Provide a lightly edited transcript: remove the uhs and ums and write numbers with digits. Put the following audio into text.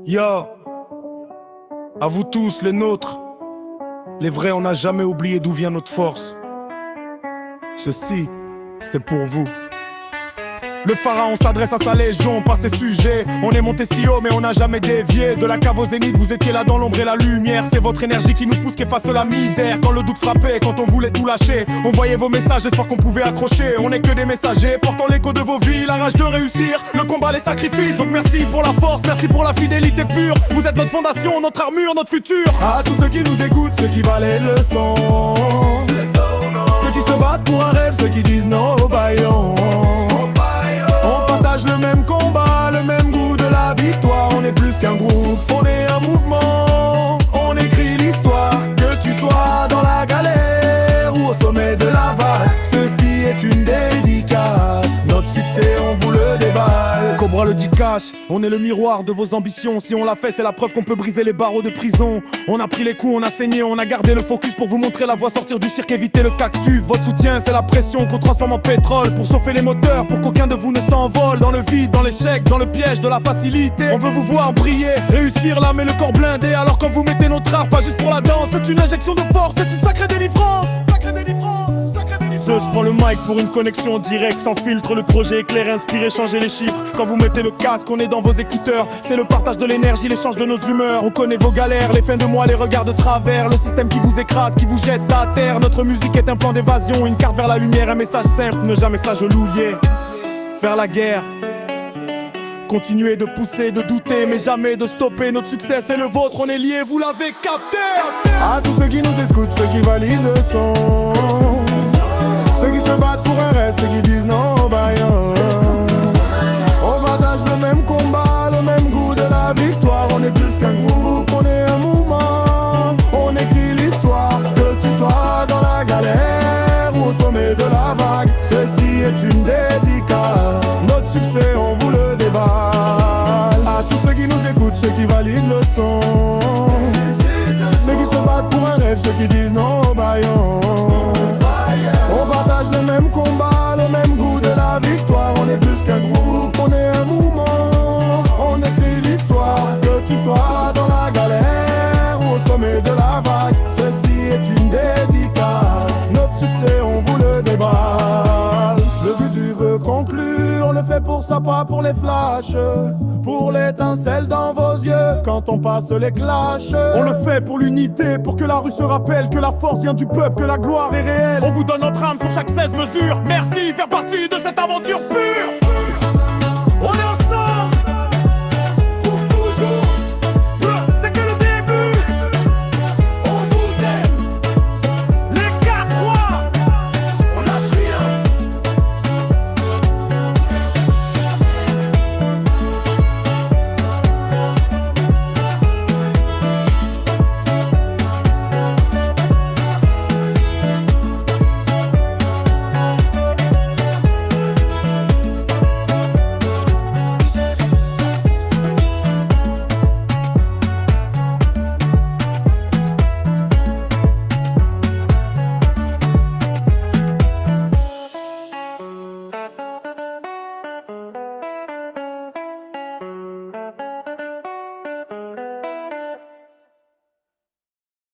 Yo, à vous tous les nôtres, les vrais, on n'a jamais oublié d'où vient notre force. Ceci, c'est pour vous. Le pharaon s'adresse à sa légion, pas ses sujets. On est monté si haut mais on n'a jamais dévié. De la cave au zénith, vous étiez là dans l'ombre et la lumière. C'est votre énergie qui nous pousse, qui efface la misère. Quand le doute frappait, quand on voulait tout lâcher, on voyait vos messages d'espoir qu'on pouvait accrocher. On n'est que des messagers, portant l'écho de vos vies. La rage de réussir, le combat, les sacrifices. Donc merci pour la force, merci pour la fidélité pure. Vous êtes notre fondation, notre armure, notre futur. À tous ceux qui nous écoutent, ceux qui valent les leçons, ceux qui se battent pour un rêve, ceux qui disent non au baillon. On partage le même combat, le même goût de la victoire. On est plus qu'un groupe, on est un mouvement. On écrit l'histoire, que tu sois dans la galère ou au sommet de la vague. Ceci est une dédicace, notre succès on vous le déballe. Cobra le dit cash, on est le miroir de vos ambitions. Si on l'a fait, c'est la preuve qu'on peut briser les barreaux de prison. On a pris les coups, on a saigné, on a gardé le focus pour vous montrer la voie, sortir du cirque, éviter le cactus. Votre soutien, c'est la pression qu'on transforme en pétrole pour chauffer les moteurs, pour qu'aucun de vous ne s'envole. Dans le vide, dans l'échec, dans le piège de la facilité, on veut vous voir briller, réussir l'âme et le corps blindé. Alors quand vous mettez notre art, pas juste pour la danse, c'est une injection de force, c'est une sacrée délivrance. Je prends le mic pour une connexion directe, sans filtre, le projet éclair, inspiré, changer les chiffres. Quand vous mettez le casque, on est dans vos écouteurs. C'est le partage de l'énergie, l'échange de nos humeurs. On connaît vos galères, les fins de mois, les regards de travers. Le système qui vous écrase, qui vous jette à terre. Notre musique est un plan d'évasion, une carte vers la lumière, un message simple, ne jamais s'agenouiller. Faire la guerre, continuer de pousser, de douter, mais jamais de stopper. Notre succès c'est le vôtre, on est liés, vous l'avez capté. À tous ceux qui nous écoutent, ceux qui valident le son, ceux qui se battent pour un rêve, ceux qui disent non au baillon. On partage le même combat, le même goût de la victoire. On est plus qu'un groupe, on est un mouvement. On écrit l'histoire, que tu sois dans la galère ou au sommet de la vague. Ceci est une dédicace, notre succès on vous le déballe. À tous ceux qui nous écoutent, ceux qui valident le son, ceux qui se battent pour un rêve, ceux qui disent non au baillon. On partage le même combat, le même goût de la victoire. On est plus qu'un groupe, on est un mouvement. On écrit l'histoire, que tu sois dans la galère ou au sommet de la vague. Ceci est une dédicace, notre succès on vous le déballe. Le but du veut conclure, on le fait pour ça, pas pour les flashs. Pour l'étincelle dans vos yeux, quand on passe les clashs. On le fait pour l'unité, pour que la rue se rappelle que la force vient du peuple, que la gloire est réelle. On vous donne notre âme sur chaque 16 mesures. Merci, faire partie de cette aventure pure.